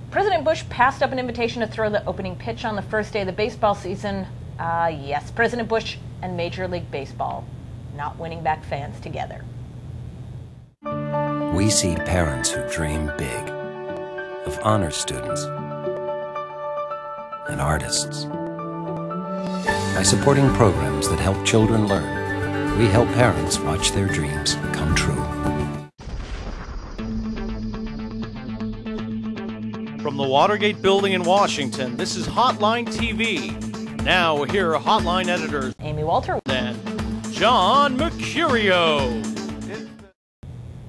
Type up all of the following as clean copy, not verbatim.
President Bush passed up an invitation to throw the opening pitch on the first day of the baseball season. Yes, President Bush and Major League Baseball not winning back fans together. We see parents who dream big, of honor students and artists. By supporting programs that help children learn, we help parents watch their dreams come true. From the Watergate building in Washington, this is Hotline TV. Now here are Hotline editors Amy Walter and John Mercurio.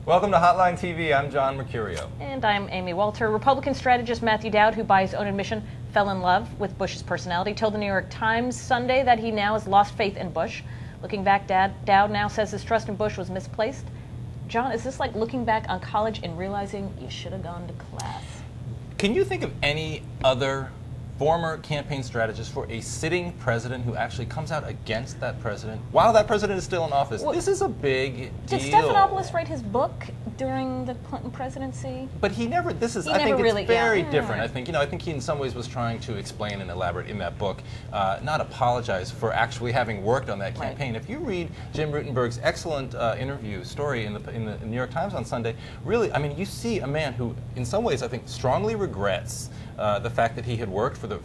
Welcome to Hotline TV. I'm John Mercurio. And I'm Amy Walter. Republican strategist Matthew Dowd, who by his own admission fell in love with Bush's personality, told the New York Times Sunday that he now has lost faith in Bush. Looking back, Dowd now says his trust in Bush was misplaced. John, is this like looking back on college and realizing you should have gone to class? Can you think of any other former campaign strategist for a sitting president who actually comes out against that president while that president is still in office? Well, this is a big deal. Did Stephanopoulos write his book during the Clinton presidency? But he never. This is. I think it's very different. I think I think he in some ways was trying to explain and elaborate in that book, not apologize for actually having worked on that campaign. Right. If you read Jim Rutenberg's excellent interview story in the New York Times on Sunday, really, I mean, you see a man who, in some ways, I think strongly regrets the fact that he had worked for the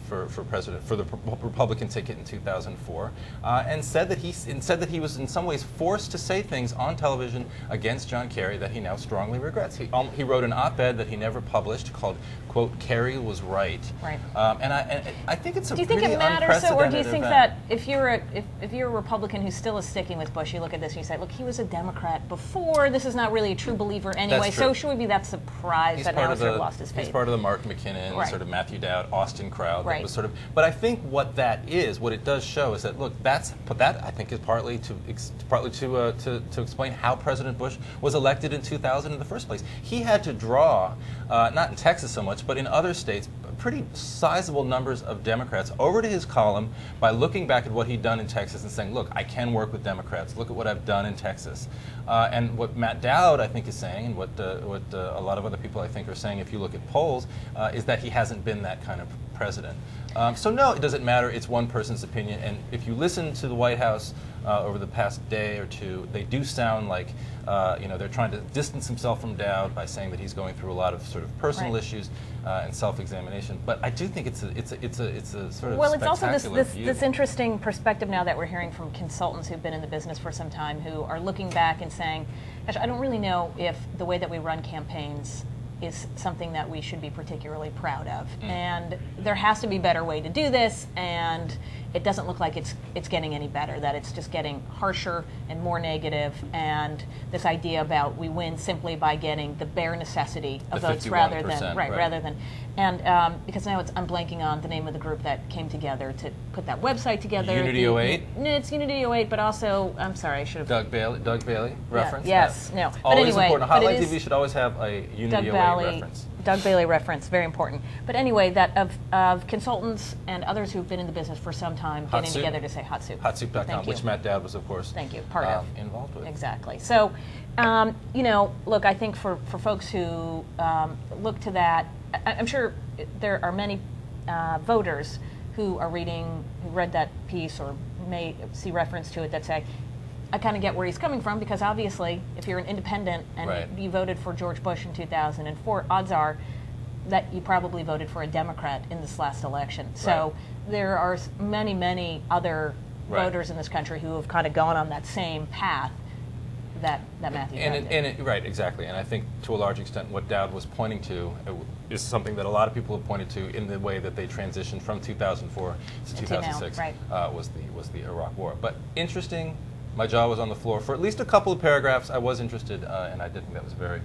Republican ticket in 2004, and said that he was in some ways forced to say things on television against John Kerry that he now strongly regrets. He wrote an op-ed that he never published called, quote, "Kerry was right." Right. And I think it's a pretty unprecedented event. Do you think it matters, or do you think that if you're a Republican who still is sticking with Bush, you look at this and you say, look, he was a Democrat before. This is not really a true believer anyway. So should we be that surprised that now he's sort of lost his faith? He's part of the Mark McKinnon sort of Matthew Dowd, Austin crowd. Right. That was sort of. But I think what it does show is that look, that I think is partly to explain how President Bush was elected in 2000 in the first place. He had to draw, not in Texas so much, but in other states, pretty sizable numbers of Democrats over to his column by looking back at what he'd done in Texas and saying, look, I can work with Democrats. Look at what I've done in Texas. And what Matt Dowd, I think, is saying, and what a lot of other people, I think, are saying, if you look at polls, is that he hasn't been that kind of president. So no, it doesn't matter. It's one person's opinion. And if you listen to the White House over the past day or two, they do sound like they're trying to distance himself from Dowd by saying that he's going through a lot of sort of personal issues and self-examination. But I do think it's a sort of it's also view. this interesting perspective now that we're hearing from consultants who've been in the business for some time, who are looking back and saying, gosh, I don't really know if the way that we run campaigns is something that we should be particularly proud of. And there has to be a better way to do this, and it doesn't look like it's getting any better, that it's just getting harsher and more negative, and this idea about we win simply by getting the bare necessity of votes rather than because now I'm blanking on the name of the group that came together to put that website together. Unity 08? It's Unity 08, but also, I'm sorry, I should have... Doug Bailey reference? Yes, no. But always anyway, important. Hotline TV should always have a Unity 08 reference. Doug Bailey reference, very important. But anyway, that of consultants and others who've been in the business for some time getting together to say hot soup. Hotsoup.com, which Matt Dowd was, of course, part of. Involved with. Exactly. So, look, I think for folks who look to that, I'm sure there are many voters who read that piece or may see reference to it that say, I kind of get where he's coming from, because obviously if you're an independent and you voted for George Bush in 2004, odds are that you probably voted for a Democrat in this last election. So there are many, many other voters in this country who have kind of gone on that same path that Matthew Dowd did. Right, exactly. And I think to a large extent what Dowd was pointing to is something that a lot of people have pointed to in the way that they transitioned from 2004 to 2006 was the Iraq War. But interesting. My jaw was on the floor for at least a couple of paragraphs. I was interested, and I did think that was a very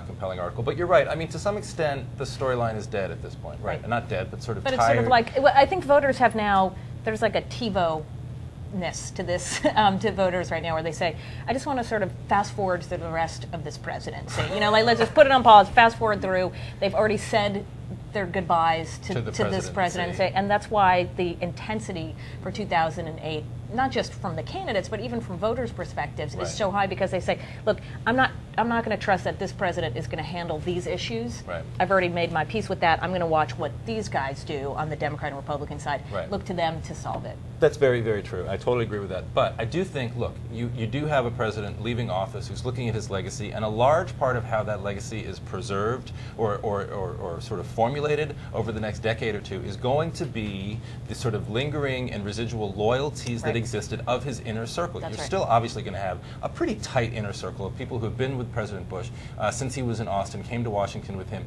compelling article. But you're right. I mean, to some extent, the storyline is dead at this point, right? Not dead, but sort of tired. But it's sort of like, I think voters have now, there's like a TiVo-ness to this, to voters right now, where they say, I just want to sort of fast forward through the rest of this presidency. Like, let's just put it on pause, fast forward through. They've already said their goodbyes to this presidency, and that's why the intensity for 2008 not just from the candidates, but even from voters' perspectives, Right. is so high because they say, look, I'm not going to trust that this president is going to handle these issues. Right. I've already made my peace with that. I'm going to watch what these guys do on the Democrat and Republican side. Right. Look to them to solve it. That's very, very true. I totally agree with that. But I do think, look, you do have a president leaving office who's looking at his legacy, and a large part of how that legacy is preserved or sort of formulated over the next decade or two is going to be the sort of lingering and residual loyalties that Right. existed of his inner circle. That's You're right. still obviously going to have a pretty tight inner circle of people who have been with President Bush since he was in Austin, came to Washington with him.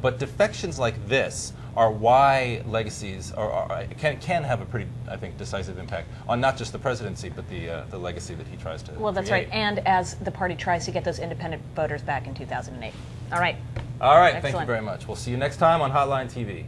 But defections like this are why legacies can have a pretty, I think, decisive impact on not just the presidency, but the legacy that he tries to Well, that's create. right. And as the party tries to get those independent voters back in 2008. All right. All right, thank you Excellent. very much. We'll see you next time on Hotline TV.